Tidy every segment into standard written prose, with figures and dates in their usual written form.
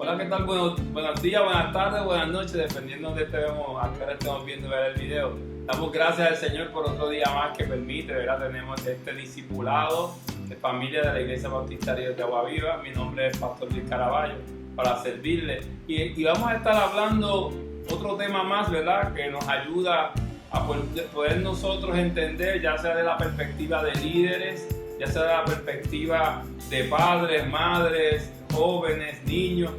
Hola, ¿qué tal? Buenos días, buenas tardes, buenas noches, dependiendo de dónde estemos, a qué hora estemos viendo ver el video. Damos gracias al Señor por otro día más que permite, ¿verdad? Tenemos este discipulado de familia de la Iglesia Bautista Ríos de Agua Viva. Mi nombre es Pastor Luis Caraballo, para servirle. Y vamos a estar hablando otro tema más, ¿verdad? Que nos ayuda a poder nosotros entender, ya sea de la perspectiva de líderes, ya sea de la perspectiva de padres, madres, jóvenes, niños,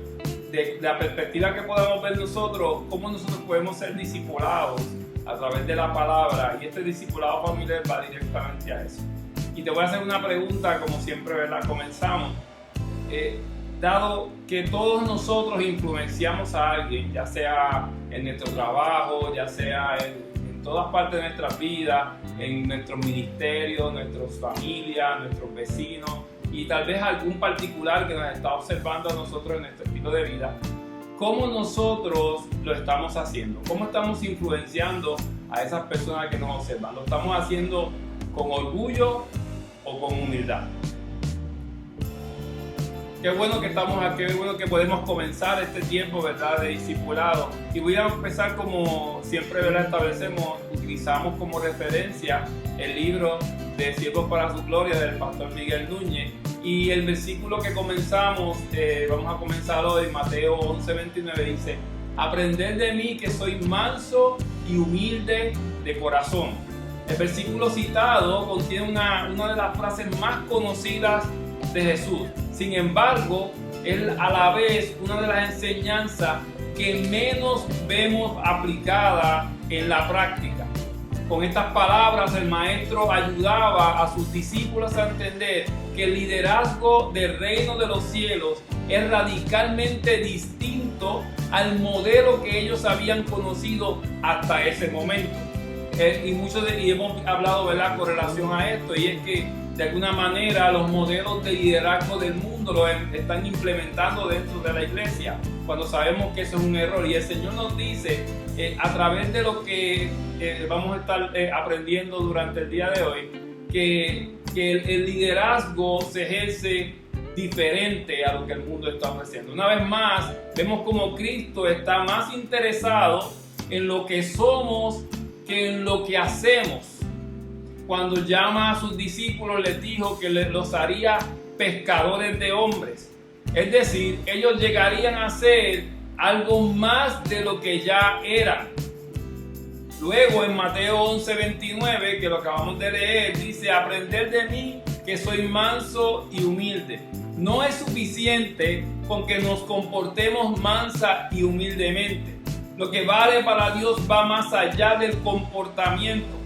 de la perspectiva que podemos ver nosotros, cómo nosotros podemos ser discipulados a través de la palabra, y este discipulado familiar va directamente a eso. Y te voy a hacer una pregunta, como siempre, ¿verdad? Comenzamos. Dado que todos nosotros influenciamos a alguien, ya sea en nuestro trabajo, ya sea en todas partes de nuestra vida, en nuestros ministerios, nuestras familias, nuestros vecinos, y tal vez algún particular que nos está observando a nosotros en nuestro estilo de vida, ¿cómo nosotros lo estamos haciendo? ¿Cómo estamos influenciando a esas personas que nos observan? ¿Lo estamos haciendo con orgullo o con humildad? Qué bueno que estamos aquí, qué bueno que podemos comenzar este tiempo, ¿verdad?, de discipulado. Y voy a empezar como siempre, ¿verdad?, utilizamos como referencia el libro de Siervos para su Gloria del pastor Miguel Núñez. Y el versículo que comenzamos, vamos a comenzar hoy, Mateo 11:29, dice: aprended de mí que soy manso y humilde de corazón. El versículo citado contiene una de las frases más conocidas de Jesús. Sin embargo, es a la vez una de las enseñanzas que menos vemos aplicada en la práctica. Con estas palabras, el maestro ayudaba a sus discípulos a entender que el liderazgo del reino de los cielos es radicalmente distinto al modelo que ellos habían conocido hasta ese momento. Y hemos hablado, ¿verdad?, con relación a esto, y es que de alguna manera los modelos de liderazgo del mundo lo están implementando dentro de la iglesia, cuando sabemos que eso es un error. Y el Señor nos dice, a través de lo que vamos a estar aprendiendo durante el día de hoy, que el liderazgo se ejerce diferente a lo que el mundo está ofreciendo. Una vez más, vemos como Cristo está más interesado en lo que somos que en lo que hacemos. Cuando llama a sus discípulos, les dijo que los haría pescadores de hombres. Es decir, ellos llegarían a ser algo más de lo que ya eran. Luego en Mateo 11:29, que lo acabamos de leer, dice: aprended de mí que soy manso y humilde. No es suficiente con que nos comportemos mansa y humildemente. Lo que vale para Dios va más allá del comportamiento.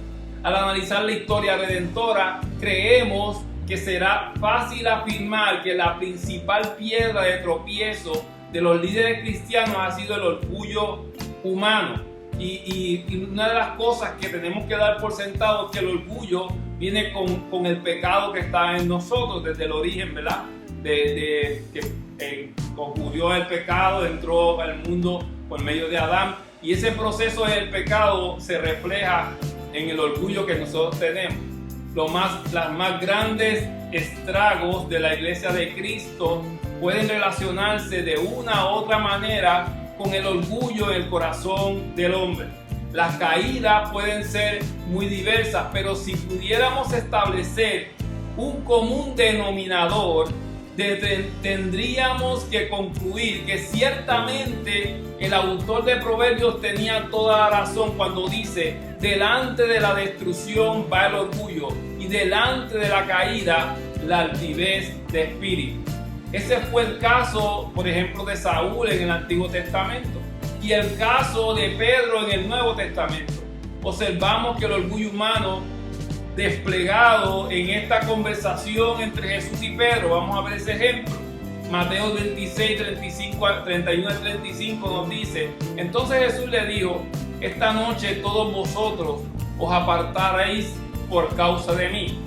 Al analizar la historia redentora, creemos que será fácil afirmar que la principal piedra de tropiezo de los líderes cristianos ha sido el orgullo humano. Y una de las cosas que tenemos que dar por sentado es que el orgullo viene con el pecado que está en nosotros desde el origen, ¿verdad? Que ocurrió el pecado, entró al mundo por medio de Adán, y ese proceso del pecado se refleja en el orgullo que nosotros tenemos. Las más grandes estragos de la iglesia de Cristo pueden relacionarse de una u otra manera con el orgullo en el corazón del hombre. Las caídas pueden ser muy diversas, pero si pudiéramos establecer un común denominador, tendríamos que concluir que ciertamente el autor de Proverbios tenía toda la razón cuando dice: delante de la destrucción va el orgullo, y delante de la caída la altivez de espíritu. Ese fue el caso, por ejemplo, de Saúl en el Antiguo Testamento, y el caso de Pedro en el Nuevo Testamento. Observamos que el orgullo humano desplegado en esta conversación entre Jesús y Pedro, vamos a ver ese ejemplo. Mateo 26, 31 al 35 nos dice: entonces Jesús le dijo: esta noche todos vosotros os apartaréis por causa de mí,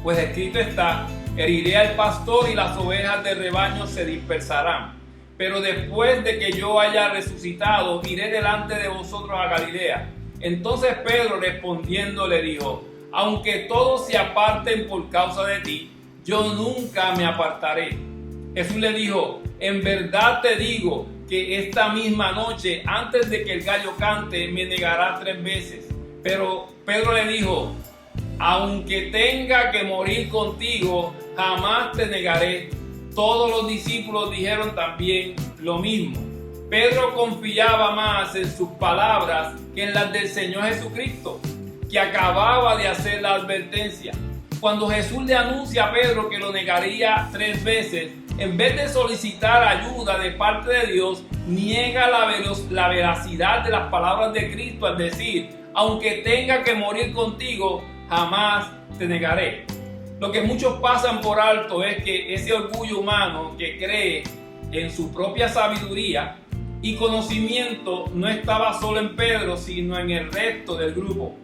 pues escrito está: heriré al pastor y las ovejas del rebaño se dispersarán. Pero después de que yo haya resucitado, iré delante de vosotros a Galilea. Entonces Pedro respondiendo le dijo: aunque todos se aparten por causa de ti, yo nunca me apartaré. Jesús le dijo: en verdad te digo que esta misma noche, antes de que el gallo cante, me negarás 3 veces. Pero Pedro le dijo: aunque tenga que morir contigo, jamás te negaré. Todos los discípulos dijeron también lo mismo. Pedro confiaba más en sus palabras que en las del Señor Jesucristo, que acababa de hacer la advertencia. Cuando Jesús le anuncia a Pedro que lo negaría 3 veces, en vez de solicitar ayuda de parte de Dios, niega la veracidad de las palabras de Cristo al decir: aunque tenga que morir contigo, jamás te negaré. Lo que muchos pasan por alto es que ese orgullo humano que cree en su propia sabiduría y conocimiento no estaba solo en Pedro, sino en el resto del grupo.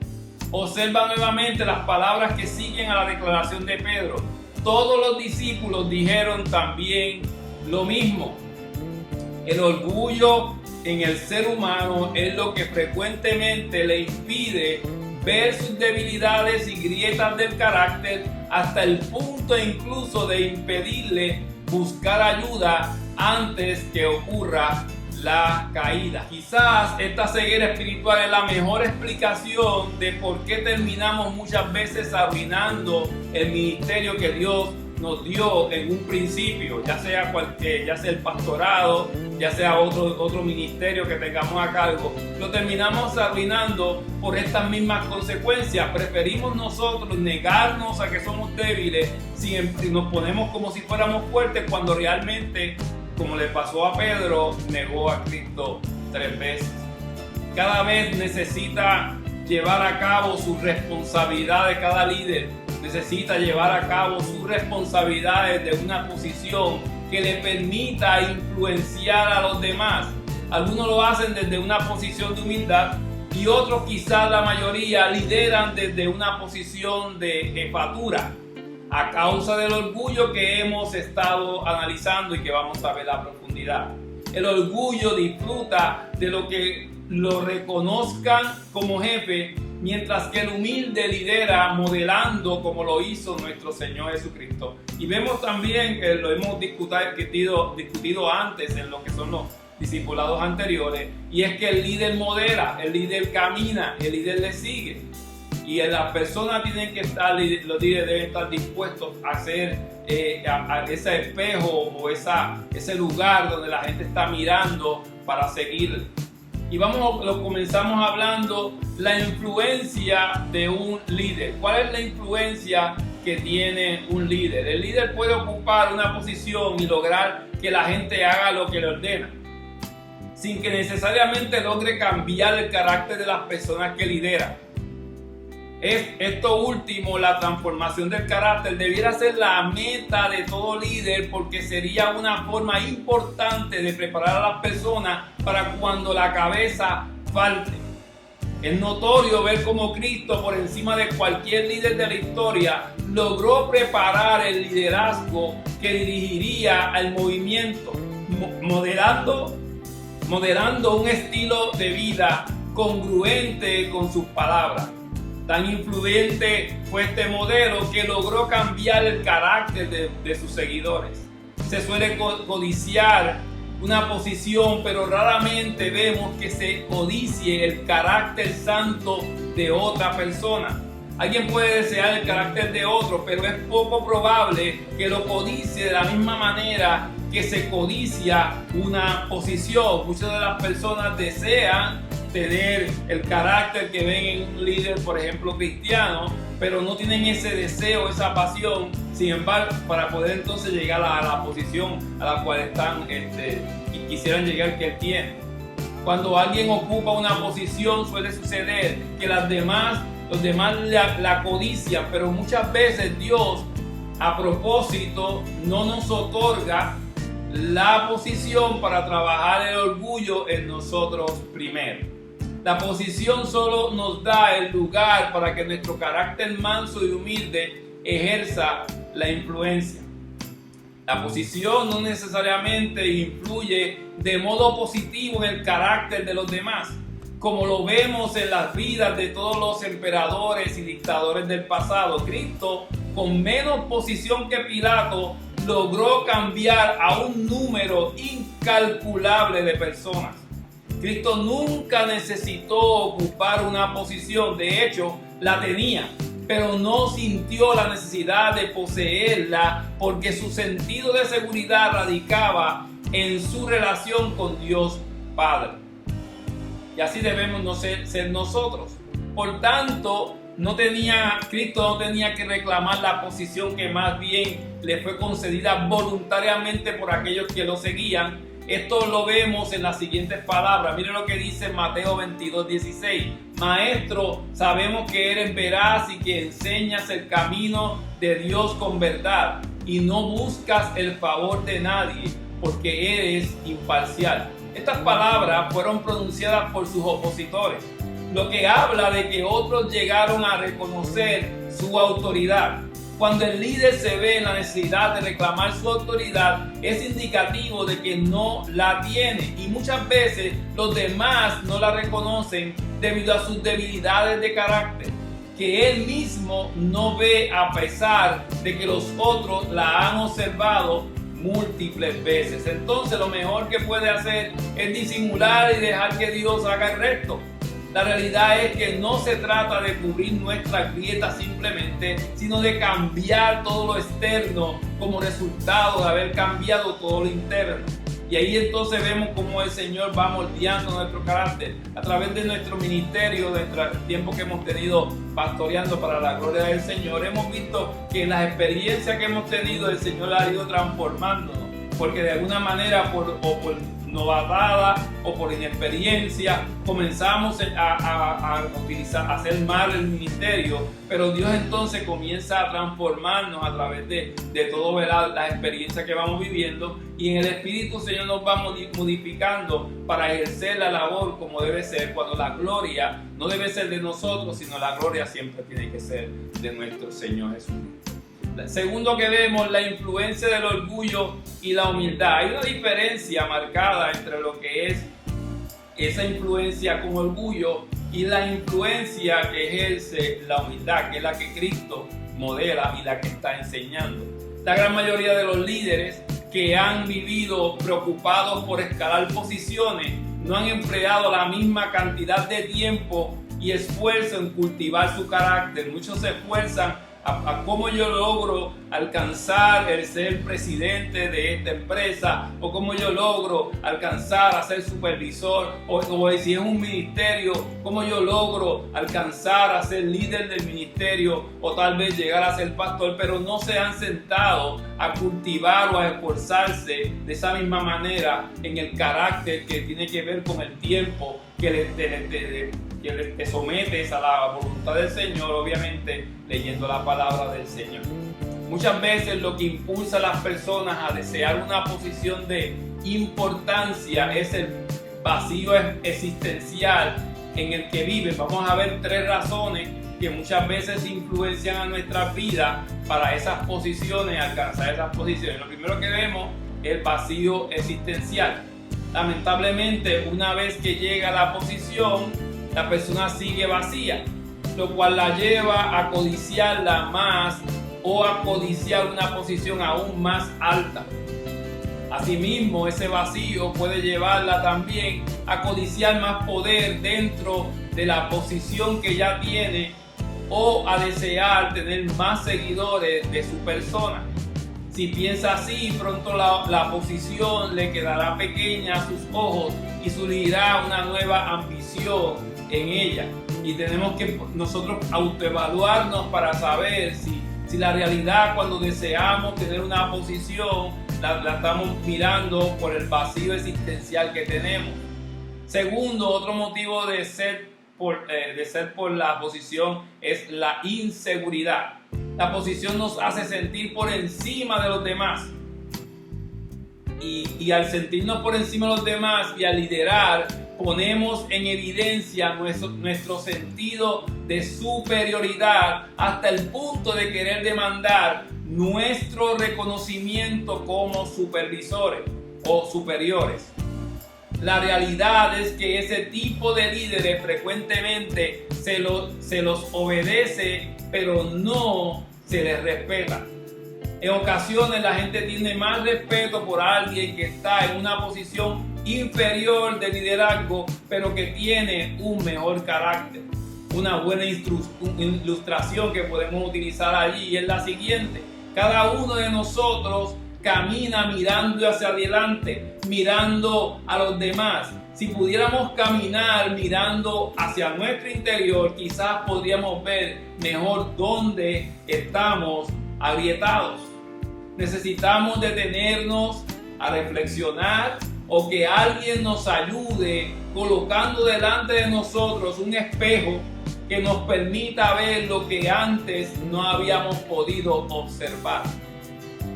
Observa nuevamente las palabras que siguen a la declaración de Pedro. Todos los discípulos dijeron también lo mismo. El orgullo en el ser humano es lo que frecuentemente le impide ver sus debilidades y grietas del carácter, hasta el punto incluso de impedirle buscar ayuda antes que ocurra la caída. Quizás esta ceguera espiritual es la mejor explicación de por qué terminamos muchas veces arruinando el ministerio que Dios nos dio en un principio, ya sea el pastorado, ya sea otro ministerio que tengamos a cargo. Lo terminamos arruinando por estas mismas consecuencias. Preferimos nosotros negarnos a que somos débiles si nos ponemos como si fuéramos fuertes, cuando realmente, como le pasó a Pedro, negó a Cristo 3 veces. Cada vez necesita llevar a cabo su responsabilidad de cada líder. Necesita llevar a cabo sus responsabilidades de una posición que le permita influenciar a los demás. Algunos lo hacen desde una posición de humildad y otros, quizás la mayoría, lideran desde una posición de jefatura, a causa del orgullo que hemos estado analizando y que vamos a ver a profundidad. El orgullo disfruta de lo que lo reconozcan como jefe, mientras que el humilde lidera modelando como lo hizo nuestro Señor Jesucristo. Y vemos también que lo hemos discutido antes en lo que son los discipulados anteriores, y es que el líder modela, el líder camina, el líder le sigue. Y las personas tienen que estar, los líderes deben estar dispuestos a hacer a ese espejo o ese lugar donde la gente está mirando para seguir. Y comenzamos hablando la influencia de un líder. ¿Cuál es la influencia que tiene un líder? El líder puede ocupar una posición y lograr que la gente haga lo que le ordena, sin que necesariamente logre cambiar el carácter de las personas que lidera. Esto último, la transformación del carácter, debiera ser la meta de todo líder, porque sería una forma importante de preparar a las personas para cuando la cabeza falte. Es notorio ver cómo Cristo, por encima de cualquier líder de la historia, logró preparar el liderazgo que dirigiría al movimiento, moderando un estilo de vida congruente con sus palabras. Tan influyente fue este modelo que logró cambiar el carácter de sus seguidores. Se suele codiciar una posición, pero raramente vemos que se codicie el carácter santo de otra persona. Alguien puede desear el carácter de otro, pero es poco probable que lo codicie de la misma manera que se codicia una posición. Muchas de las personas desean tener el carácter que ven en un líder, por ejemplo, cristiano, pero no tienen ese deseo, esa pasión, sin embargo, para poder entonces llegar a la posición a la cual están y quisieran llegar que él tiene. Cuando alguien ocupa una posición, suele suceder que los demás la codician, pero muchas veces Dios, a propósito, no nos otorga la posición para trabajar el orgullo en nosotros primero. La posición solo nos da el lugar para que nuestro carácter manso y humilde ejerza la influencia. La posición no necesariamente influye de modo positivo en el carácter de los demás, como lo vemos en las vidas de todos los emperadores y dictadores del pasado. Cristo, con menos posición que Pilato, logró cambiar a un número incalculable de personas. Cristo nunca necesitó ocupar una posición, de hecho la tenía, pero no sintió la necesidad de poseerla porque su sentido de seguridad radicaba en su relación con Dios Padre. Y así debemos ser nosotros. Por tanto, Cristo no tenía que reclamar la posición que más bien le fue concedida voluntariamente por aquellos que lo seguían. Esto lo vemos en las siguientes palabras. Miren lo que dice Mateo 22:16. Maestro, sabemos que eres veraz y que enseñas el camino de Dios con verdad y no buscas el favor de nadie porque eres imparcial. Estas palabras fueron pronunciadas por sus opositores, lo que habla de que otros llegaron a reconocer su autoridad. Cuando el líder se ve en la necesidad de reclamar su autoridad, es indicativo de que no la tiene, y muchas veces los demás no la reconocen debido a sus debilidades de carácter, que él mismo no ve a pesar de que los otros la han observado múltiples veces. Entonces lo mejor que puede hacer es disimular y dejar que Dios haga el resto. La realidad es que no se trata de cubrir nuestras grietas simplemente, sino de cambiar todo lo externo como resultado de haber cambiado todo lo interno. Y ahí entonces vemos cómo el Señor va moldeando nuestro carácter a través de nuestro ministerio, de nuestro tiempo que hemos tenido pastoreando para la gloria del Señor. Hemos visto que en las experiencias que hemos tenido el Señor ha ido transformándonos, porque de alguna manera por novatada o por inexperiencia comenzamos a hacer mal el ministerio, pero Dios entonces comienza a transformarnos a través de todas las experiencias que vamos viviendo, y en el Espíritu Señor nos va modificando para ejercer la labor como debe ser, cuando la gloria no debe ser de nosotros, sino la gloria siempre tiene que ser de nuestro Señor Jesús. Segundo que vemos, la influencia del orgullo y la humildad. Hay una diferencia marcada entre lo que es esa influencia con orgullo y la influencia que ejerce la humildad, que es la que Cristo modela y la que está enseñando. La gran mayoría de los líderes que han vivido preocupados por escalar posiciones no han empleado la misma cantidad de tiempo y esfuerzo en cultivar su carácter. Muchos se esfuerzan a cómo yo logro alcanzar el ser presidente de esta empresa, o cómo yo logro alcanzar a ser supervisor, o si es un ministerio, cómo yo logro alcanzar a ser líder del ministerio, o tal vez llegar a ser pastor, pero no se han sentado a cultivar o a esforzarse de esa misma manera en el carácter que tiene que ver con el tiempo que te sometes a la voluntad del Señor, obviamente leyendo la palabra del Señor. Muchas veces lo que impulsa a las personas a desear una posición de importancia es el vacío existencial en el que viven. Vamos a ver 3 razones que muchas veces influencian a nuestras vidas para esas posiciones, alcanzar esas posiciones. Lo primero que vemos es el vacío existencial. Lamentablemente, una vez que llega a la posición, la persona sigue vacía, lo cual la lleva a codiciarla más o a codiciar una posición aún más alta. Asimismo, ese vacío puede llevarla también a codiciar más poder dentro de la posición que ya tiene, o a desear tener más seguidores de su persona. Si piensa así, pronto la posición le quedará pequeña a sus ojos y surgirá una nueva ambición en ella. Y tenemos que nosotros autoevaluarnos para saber si la realidad, cuando deseamos tener una posición, la estamos mirando por el vacío existencial que tenemos. Segundo, otro motivo de ser por la posición es la inseguridad. La posición nos hace sentir por encima de los demás. Y al sentirnos por encima de los demás y al liderar, ponemos en evidencia nuestro sentido de superioridad hasta el punto de querer demandar nuestro reconocimiento como supervisores o superiores. La realidad es que ese tipo de líderes frecuentemente se los obedece, pero no se les respeta. En ocasiones la gente tiene más respeto por alguien que está en una posición inferior de liderazgo, pero que tiene un mejor carácter. Una buena ilustración que podemos utilizar allí es la siguiente: cada uno de nosotros camina mirando hacia adelante, mirando a los demás. Si pudiéramos caminar mirando hacia nuestro interior, quizás podríamos ver mejor dónde estamos agrietados. Necesitamos detenernos a reflexionar, o que alguien nos ayude colocando delante de nosotros un espejo que nos permita ver lo que antes no habíamos podido observar.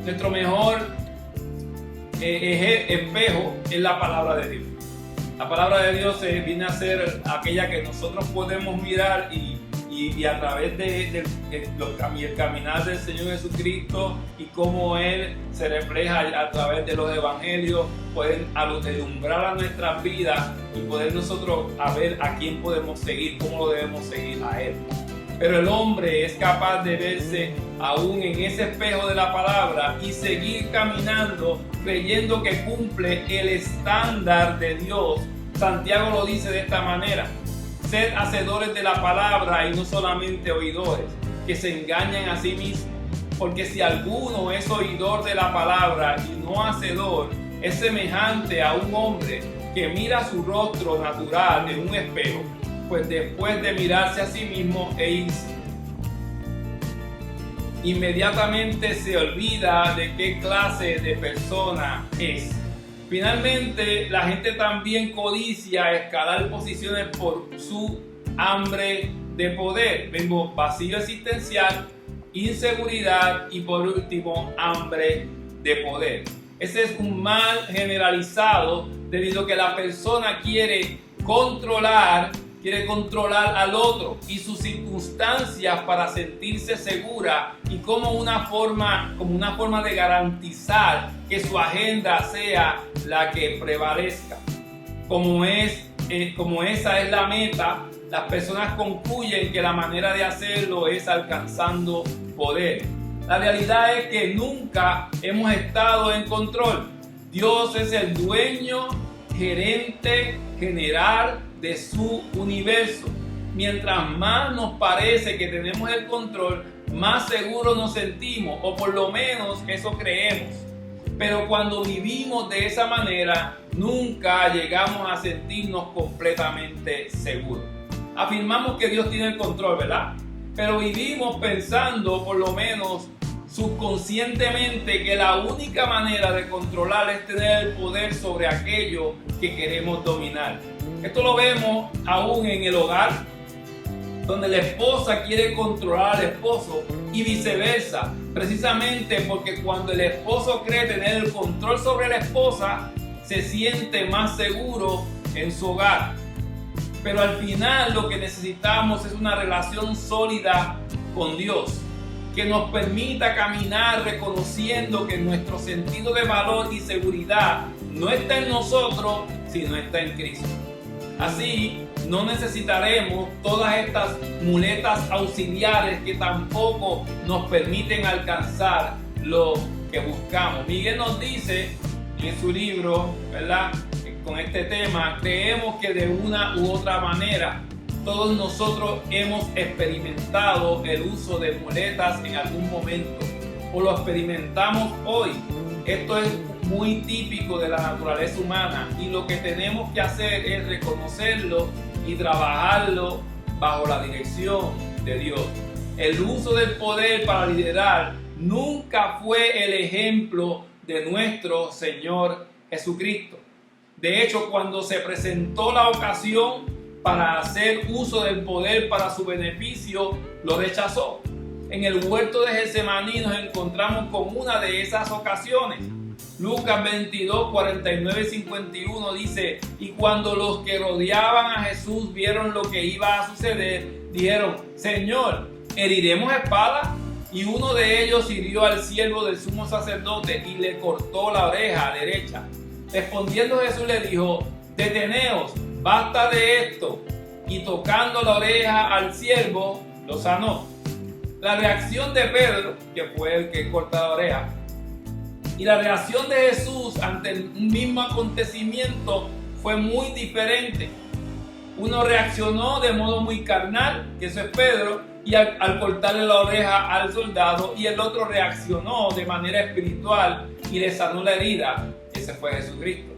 Nuestro mejor espejo es la palabra de Dios. La palabra de Dios viene a ser aquella que nosotros podemos mirar y a través del caminar del Señor Jesucristo y cómo Él se refleja a través de los evangelios, pueden alumbrar a nuestras vidas y poder nosotros a ver a quién podemos seguir, cómo lo debemos seguir a Él. Pero el hombre es capaz de verse aún en ese espejo de la palabra y seguir caminando creyendo que cumple el estándar de Dios. Santiago lo dice de esta manera: sed hacedores de la palabra y no solamente oidores, que se engañan a sí mismos. Porque si alguno es oidor de la palabra y no hacedor, es semejante a un hombre que mira su rostro natural en un espejo, pues después de mirarse a sí mismo inmediatamente se olvida de qué clase de persona es. Finalmente, la gente también codicia escalar posiciones por su hambre de poder. Vemos vacío existencial, inseguridad y por último, hambre de poder. Ese es un mal generalizado debido a que la persona quiere controlar al otro y sus circunstancias para sentirse segura y como una forma de garantizar que su agenda sea la que prevalezca. Como esa es la meta, las personas concluyen que la manera de hacerlo es alcanzando poder. La realidad es que nunca hemos estado en control. Dios es el dueño, gerente, general de su universo. Mientras más nos parece que tenemos el control, más seguros nos sentimos, o por lo menos eso creemos. Pero cuando vivimos de esa manera, nunca llegamos a sentirnos completamente seguros. Afirmamos que Dios tiene el control, ¿verdad? Pero vivimos pensando, por lo menos subconscientemente, que la única manera de controlar es tener el poder sobre aquello que queremos dominar. Esto lo vemos aún en el hogar, donde la esposa quiere controlar al esposo y viceversa, precisamente porque cuando el esposo cree tener el control sobre la esposa, se siente más seguro en su hogar. Pero al final lo que necesitamos es una relación sólida con Dios, que nos permita caminar reconociendo que nuestro sentido de valor y seguridad no está en nosotros, sino está en Cristo. Así no necesitaremos todas estas muletas auxiliares que tampoco nos permiten alcanzar lo que buscamos. Miguel nos dice en su libro, ¿verdad?, con este tema: creemos que de una u otra manera todos nosotros hemos experimentado el uso de muletas en algún momento, o lo experimentamos hoy. Esto es muy típico de la naturaleza humana y lo que tenemos que hacer es reconocerlo y trabajarlo bajo la dirección de Dios. El uso del poder para liderar nunca fue el ejemplo de nuestro Señor Jesucristo. De hecho, cuando se presentó la ocasión para hacer uso del poder para su beneficio, lo rechazó. En el huerto de Getsemaní nos encontramos con una de esas ocasiones. Lucas 22, 49 y 51 dice: y cuando los que rodeaban a Jesús vieron lo que iba a suceder, dijeron: Señor, ¿heriremos a espada? Y uno de ellos hirió al siervo del sumo sacerdote y le cortó la oreja derecha. Respondiendo Jesús le dijo: deteneos, basta de esto. Y tocando la oreja al siervo, lo sanó. La reacción de Pedro, que fue el que corta la oreja, y la reacción de Jesús ante el mismo acontecimiento fue muy diferente. Uno reaccionó de modo muy carnal, que eso es Pedro, y al cortarle la oreja al soldado, y el otro reaccionó de manera espiritual y le sanó la herida, ese fue Jesucristo.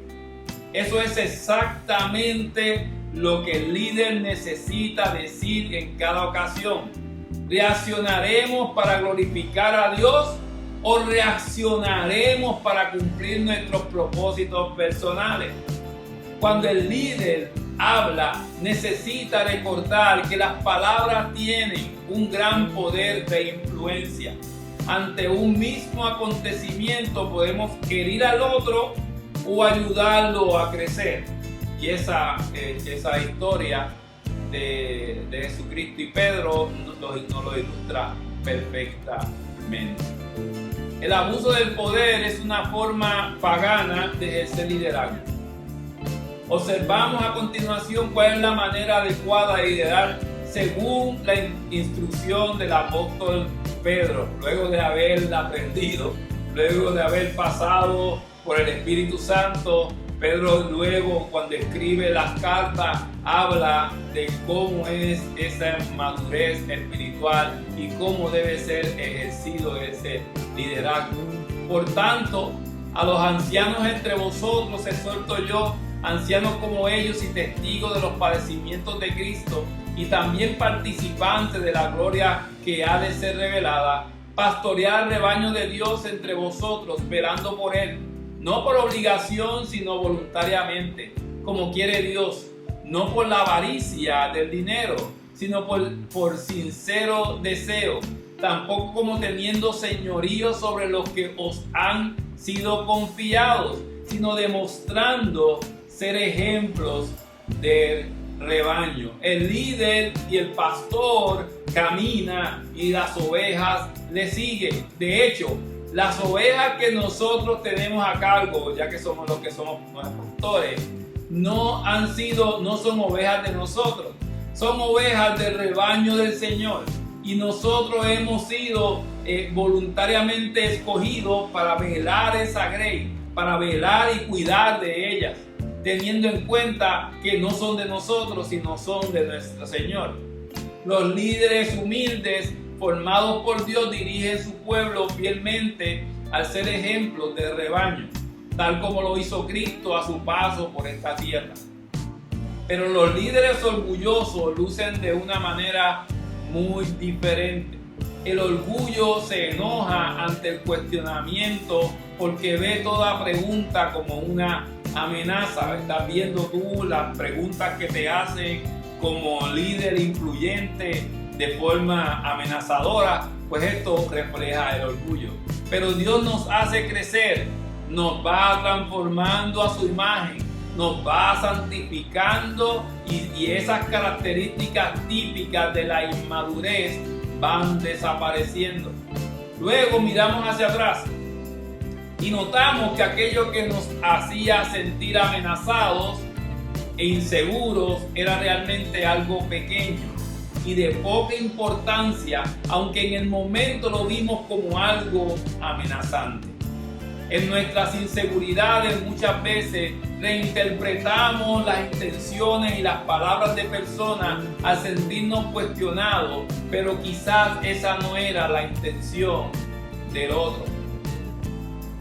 Eso es exactamente lo que el líder necesita decir en cada ocasión. ¿Reaccionaremos para glorificar a Dios o reaccionaremos para cumplir nuestros propósitos personales? Cuando el líder habla, necesita recordar que las palabras tienen un gran poder de influencia. Ante un mismo acontecimiento podemos herir al otro o ayudarlo a crecer. Y esa historia de Jesucristo y Pedro nos lo ilustra perfectamente. El abuso del poder es una forma pagana de ejercer liderazgo. Observamos a continuación cuál es la manera adecuada de liderar según la instrucción del apóstol Pedro, luego de haberla aprendido, luego de haber pasado por el Espíritu Santo. Pedro luego, cuando escribe las cartas, habla de cómo es esa madurez espiritual y cómo debe ser ejercido ese liderazgo. Por tanto, a los ancianos entre vosotros exhorto yo, ancianos como ellos y testigos de los padecimientos de Cristo y también participantes de la gloria que ha de ser revelada, pastorear el rebaño de Dios entre vosotros, velando por él, no por obligación, sino voluntariamente, como quiere Dios, no por la avaricia del dinero, sino por sincero deseo, tampoco como teniendo señorío sobre los que os han sido confiados, sino demostrando ser ejemplos del rebaño. El líder y el pastor camina y las ovejas le siguen. De hecho, las ovejas que nosotros tenemos a cargo, ya que somos los que somos pastores, no son ovejas de nosotros, son ovejas del rebaño del Señor. Y nosotros hemos sido voluntariamente escogidos para velar esa grey, para velar y cuidar de ellas, teniendo en cuenta que no son de nosotros, sino son de nuestro Señor. Los líderes humildes formados por Dios dirigen su pueblo fielmente al ser ejemplos de rebaño, tal como lo hizo Cristo a su paso por esta tierra. Pero los líderes orgullosos lucen de una manera muy diferente. El orgullo se enoja ante el cuestionamiento porque ve toda pregunta como una amenaza. Estás viendo tú las preguntas que te hacen como líder influyente de forma amenazadora, pues esto refleja el orgullo. Pero Dios nos hace crecer, nos va transformando a su imagen, nos va santificando y esas características típicas de la inmadurez van desapareciendo. Luego miramos hacia atrás y notamos que aquello que nos hacía sentir amenazados e inseguros era realmente algo pequeño y de poca importancia, aunque en el momento lo vimos como algo amenazante. En nuestras inseguridades muchas veces reinterpretamos las intenciones y las palabras de personas al sentirnos cuestionados, pero quizás esa no era la intención del otro.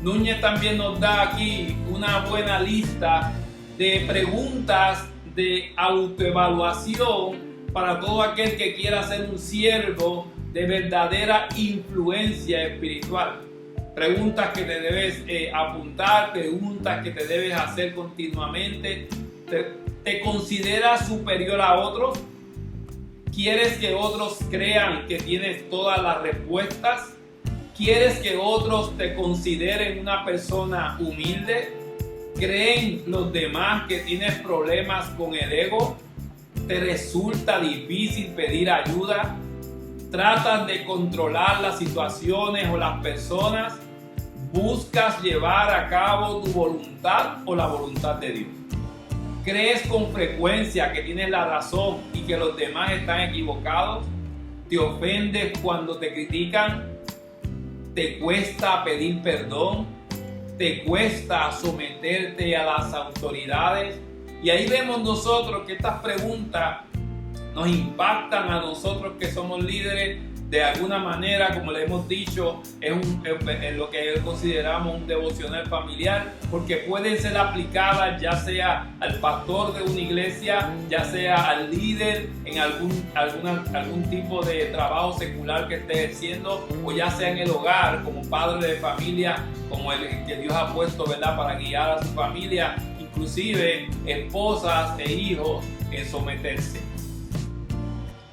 Núñez también nos da aquí una buena lista de preguntas de autoevaluación para todo aquel que quiera ser un siervo de verdadera influencia espiritual. Preguntas que te debes apuntar, preguntas que te debes hacer continuamente. ¿Te consideras superior a otros? ¿Quieres que otros crean que tienes todas las respuestas? ¿Quieres que otros te consideren una persona humilde? ¿Creen los demás que tienes problemas con el ego? ¿Te resulta difícil pedir ayuda? ¿Tratas de controlar las situaciones o las personas? ¿Buscas llevar a cabo tu voluntad o la voluntad de Dios? ¿Crees con frecuencia que tienes la razón y que los demás están equivocados? te ofendes cuando te critican, te cuesta pedir perdón, te cuesta someterte a las autoridades. Y ahí vemos nosotros que estas preguntas nos impactan a nosotros que somos líderes de alguna manera. Como le hemos dicho, es lo que consideramos un devocional familiar, porque pueden ser aplicadas ya sea al pastor de una iglesia, ya sea al líder en algún tipo de trabajo secular que esté ejerciendo, o ya sea en el hogar como padre de familia, como el que Dios ha puesto, ¿verdad?, para guiar a su familia, inclusive esposas e hijos, en someterse.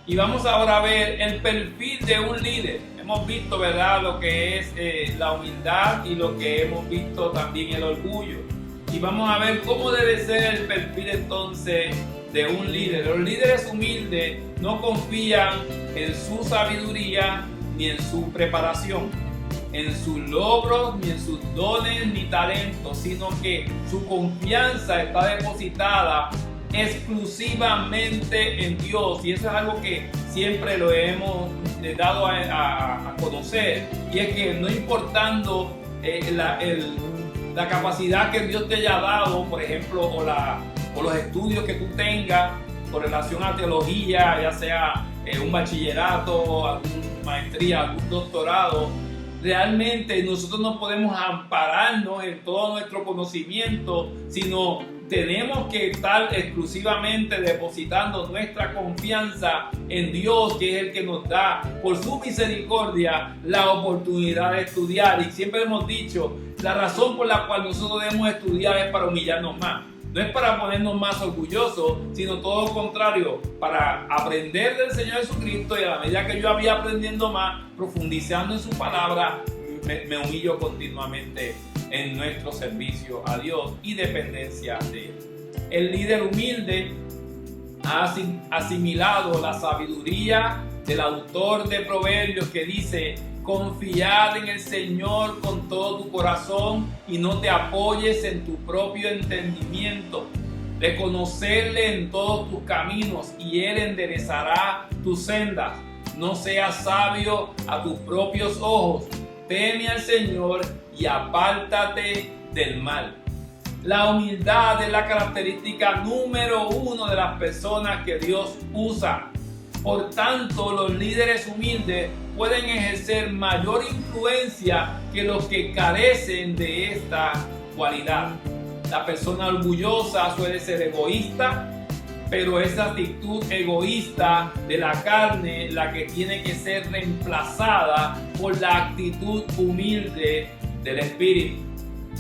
Y vamos ahora a ver el perfil de un líder. Hemos visto, ¿verdad?, lo que es la humildad, y lo que hemos visto también el orgullo. Y vamos a ver cómo debe ser el perfil entonces de un líder. Los líderes humildes no confían en su sabiduría ni en su preparación, en sus logros, ni en sus dones ni talentos, sino que su confianza está depositada exclusivamente en Dios. Y eso es algo que siempre lo hemos dado a conocer, y es que no importando la capacidad que Dios te haya dado, por ejemplo, o los estudios que tú tengas con relación a teología, ya sea un bachillerato, alguna maestría, algún doctorado, realmente nosotros no podemos ampararnos en todo nuestro conocimiento, sino tenemos que estar exclusivamente depositando nuestra confianza en Dios, que es el que nos da por su misericordia la oportunidad de estudiar. Y siempre hemos dicho, la razón por la cual nosotros debemos estudiar es para humillarnos más. No es para ponernos más orgullosos, sino todo lo contrario, para aprender del Señor Jesucristo, y a la medida que yo vaya aprendiendo más, profundizando en su palabra, me humillo continuamente en nuestro servicio a Dios y dependencia de Él. El líder humilde ha asimilado la sabiduría del autor de Proverbios, que dice: confiad en el Señor con todo tu corazón y no te apoyes en tu propio entendimiento. Reconocerle en todos tus caminos y Él enderezará tus sendas. No seas sabio a tus propios ojos. Teme al Señor y apártate del mal. La humildad es la característica número uno de las personas que Dios usa. Por tanto, los líderes humildes pueden ejercer mayor influencia que los que carecen de esta cualidad. La persona orgullosa suele ser egoísta, pero esa actitud egoísta de la carne, la que tiene que ser reemplazada por la actitud humilde del espíritu.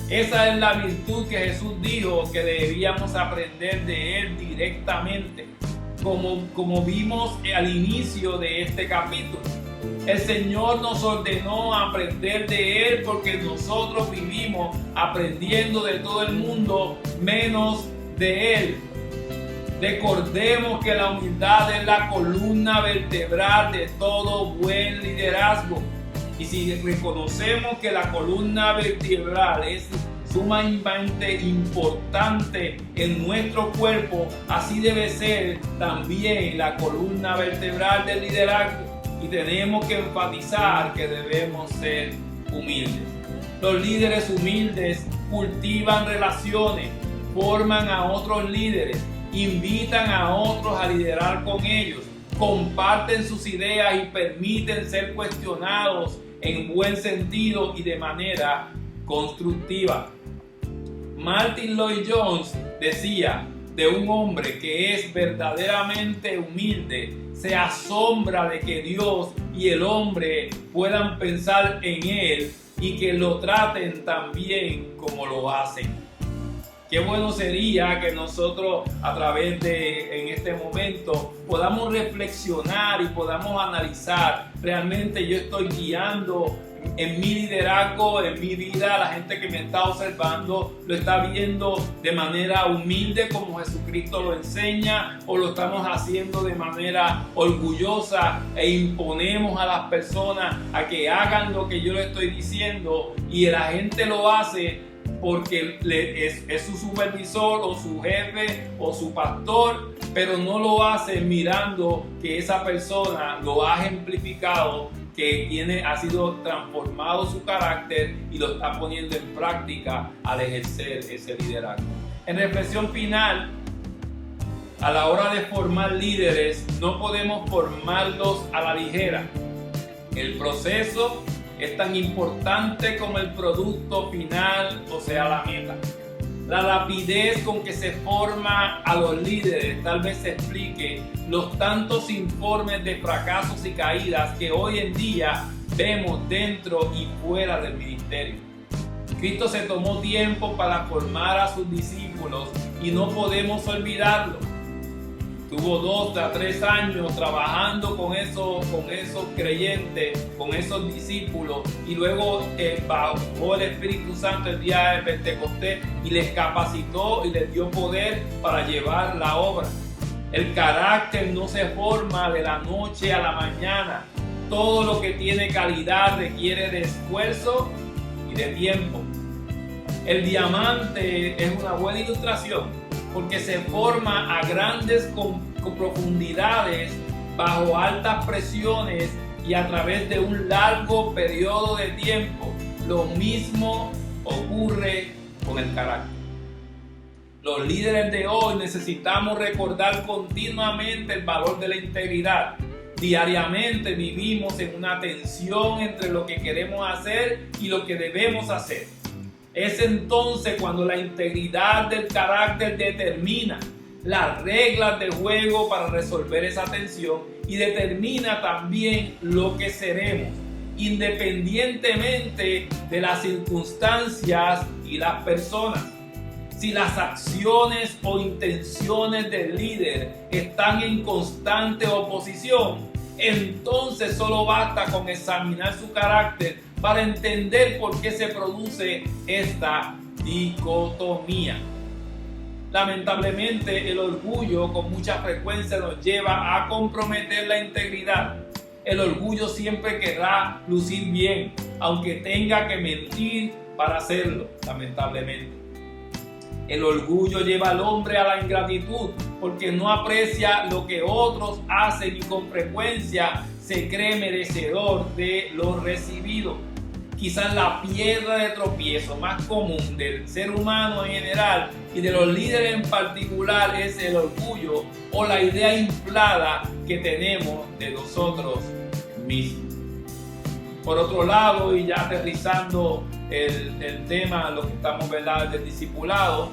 Esa es la virtud que Jesús dijo que debíamos aprender de Él directamente, como vimos al inicio de este capítulo. El Señor nos ordenó aprender de Él porque nosotros vivimos aprendiendo de todo el mundo menos de Él. Recordemos que la humildad es la columna vertebral de todo buen liderazgo. Y si reconocemos que la columna vertebral es sumamente importante en nuestro cuerpo, así debe ser también la columna vertebral del liderazgo. Y tenemos que enfatizar que debemos ser humildes. Los líderes humildes cultivan relaciones, forman a otros líderes, invitan a otros a liderar con ellos, comparten sus ideas y permiten ser cuestionados en buen sentido y de manera constructiva. Martin Lloyd-Jones decía de un hombre que es verdaderamente humilde: se asombra de que Dios y el hombre puedan pensar en él y que lo traten tan bien como lo hacen. Qué bueno sería que nosotros a través de, en este momento, podamos reflexionar y podamos analizar: realmente yo estoy guiando en mi liderazgo, en mi vida, la gente que me está observando lo está viendo de manera humilde como Jesucristo lo enseña, o lo estamos haciendo de manera orgullosa e imponemos a las personas a que hagan lo que yo les estoy diciendo, y la gente lo hace porque es su supervisor o su jefe o su pastor, pero no lo hace mirando que esa persona lo ha ejemplificado, que ha sido transformado su carácter y lo está poniendo en práctica al ejercer ese liderazgo. En reflexión final, a la hora de formar líderes, no podemos formarlos a la ligera. El proceso es tan importante como el producto final, o sea, la meta. La rapidez con que se forma a los líderes tal vez se explique los tantos informes de fracasos y caídas que hoy en día vemos dentro y fuera del ministerio. Cristo se tomó tiempo para formar a sus discípulos y no podemos olvidarlo. Tuvo 2 a 3 años trabajando con esos creyentes, con esos discípulos, y luego bajó el Espíritu Santo el día de Pentecostés y les capacitó y les dio poder para llevar la obra. El carácter no se forma de la noche a la mañana. Todo lo que tiene calidad requiere de esfuerzo y de tiempo. El diamante es una buena ilustración, porque se forma a grandes profundidades, bajo altas presiones y a través de un largo periodo de tiempo. Lo mismo ocurre con el carácter. Los líderes de hoy necesitamos recordar continuamente el valor de la integridad. Diariamente vivimos en una tensión entre lo que queremos hacer y lo que debemos hacer. Es entonces cuando la integridad del carácter determina las reglas de juego para resolver esa tensión y determina también lo que seremos, independientemente de las circunstancias y las personas. Si las acciones o intenciones del líder están en constante oposición, entonces solo basta con examinar su carácter para entender por qué se produce esta dicotomía. Lamentablemente, el orgullo con mucha frecuencia nos lleva a comprometer la integridad. El orgullo siempre querrá lucir bien, aunque tenga que mentir para hacerlo, lamentablemente. El orgullo lleva al hombre a la ingratitud porque no aprecia lo que otros hacen y con frecuencia se cree merecedor de lo recibido. Quizás la piedra de tropiezo más común del ser humano en general y de los líderes en particular es el orgullo o la idea inflada que tenemos de nosotros mismos. Por otro lado, y ya aterrizando el tema, lo que estamos hablando del discipulado,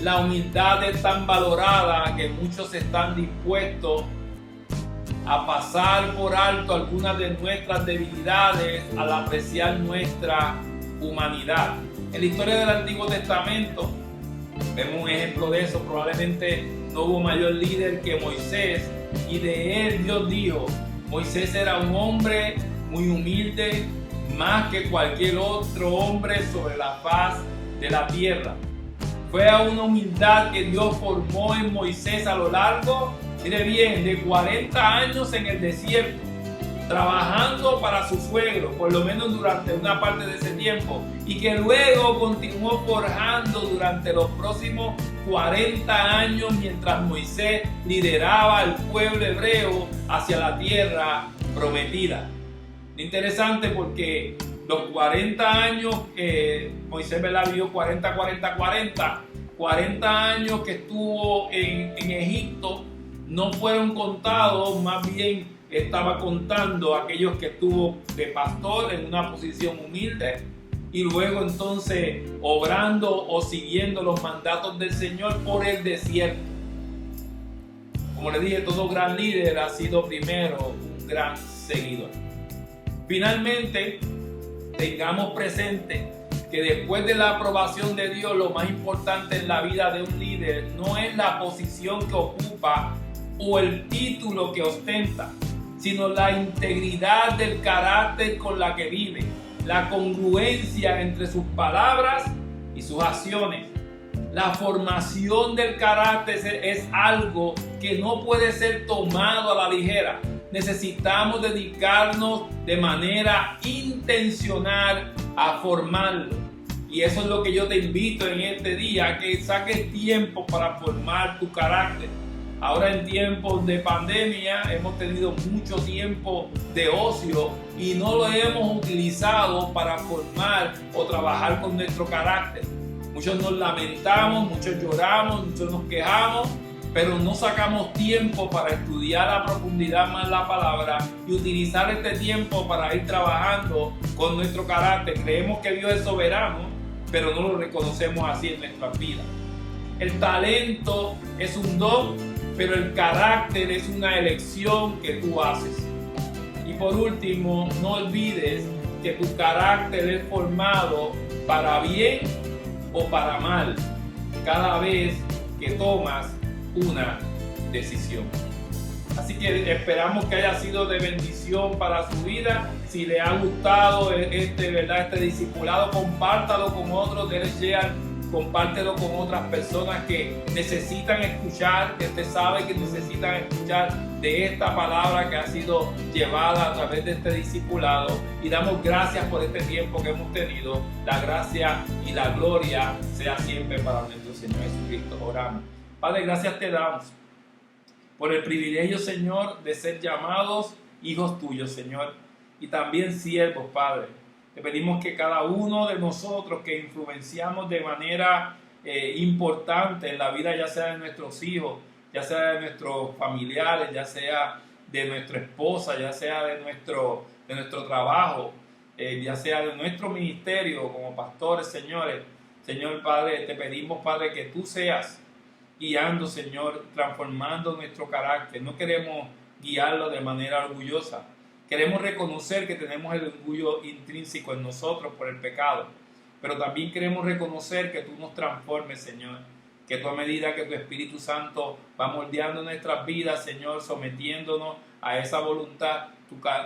la humildad es tan valorada que muchos están dispuestos a pasar por alto algunas de nuestras debilidades al apreciar nuestra humanidad. En la historia del Antiguo Testamento vemos un ejemplo de eso. Probablemente no hubo mayor líder que Moisés, y de él Dios dijo: Moisés era un hombre muy humilde, más que cualquier otro hombre sobre la faz de la tierra. Fue a una humildad que Dios formó en Moisés a lo largo, mire bien, de 40 años en el desierto, trabajando para su suegro, por lo menos durante una parte de ese tiempo, y que luego continuó forjando durante los próximos 40 años mientras Moisés lideraba al pueblo hebreo hacia la tierra prometida. Interesante porque los 40 años que Moisés vivió, 40 años que estuvo en Egipto, no fueron contados, más bien estaba contando aquellos que estuvo de pastor en una posición humilde y luego entonces obrando o siguiendo los mandatos del Señor por el desierto. Como le dije, todo gran líder ha sido primero un gran seguidor. Finalmente, tengamos presente que después de la aprobación de Dios, lo más importante en la vida de un líder no es la posición que ocupa o el título que ostenta, sino la integridad del carácter con la que vive, la congruencia entre sus palabras y sus acciones. La formación del carácter es algo que no puede ser tomado a la ligera. Necesitamos dedicarnos de manera intencional a formarlo. Y eso es lo que yo te invito en este día, que saques tiempo para formar tu carácter. Ahora en tiempos de pandemia hemos tenido mucho tiempo de ocio y no lo hemos utilizado para formar o trabajar con nuestro carácter. Muchos nos lamentamos, muchos lloramos, muchos nos quejamos, pero no sacamos tiempo para estudiar a profundidad más la palabra y utilizar este tiempo para ir trabajando con nuestro carácter. Creemos que Dios es soberano, pero no lo reconocemos así en nuestras vidas. El talento es un don, pero el carácter es una elección que tú haces. Y por último, no olvides que tu carácter es formado para bien o para mal cada vez que tomas una decisión. Así que esperamos que haya sido de bendición para su vida. Si le ha gustado este discipulado, compártalo con otros, denle share, compártelo con otras personas que necesitan escuchar, que usted sabe que necesitan escuchar de esta palabra que ha sido llevada a través de este discipulado. Y damos gracias por este tiempo que hemos tenido. La gracia y la gloria sea siempre para nuestro Señor Jesucristo. Oramos. Padre, gracias te damos por el privilegio, Señor, de ser llamados hijos tuyos, Señor, y también siervos, Padre. Te pedimos que cada uno de nosotros que influenciamos de manera importante en la vida, ya sea de nuestros hijos, ya sea de nuestros familiares, ya sea de nuestra esposa, ya sea de nuestro trabajo, ya sea de nuestro ministerio como pastores, señores. Señor Padre, te pedimos, Padre, que tú seas guiando, Señor, transformando nuestro carácter. No queremos guiarlo de manera orgullosa. Queremos reconocer que tenemos el orgullo intrínseco en nosotros por el pecado, pero también queremos reconocer que tú nos transformes, Señor, que tú, a medida que tu Espíritu Santo va moldeando nuestras vidas, Señor, sometiéndonos a esa voluntad,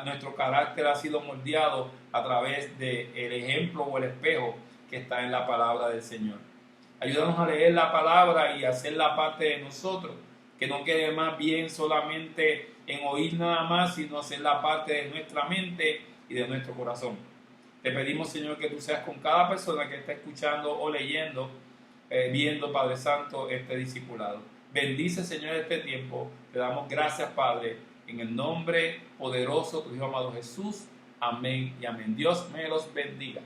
nuestro carácter ha sido moldeado a través del ejemplo o el espejo que está en la palabra del Señor. Ayúdanos a leer la palabra y hacerla parte de nosotros, que no quede más bien solamente en oír nada más, sino hacerla parte de nuestra mente y de nuestro corazón. Te pedimos, Señor, que tú seas con cada persona que está escuchando o leyendo, viendo, Padre Santo, este discipulado. Bendice, Señor, este tiempo. Te damos gracias, Padre, en el nombre poderoso de tu Hijo amado Jesús. Amén y amén. Dios me los bendiga.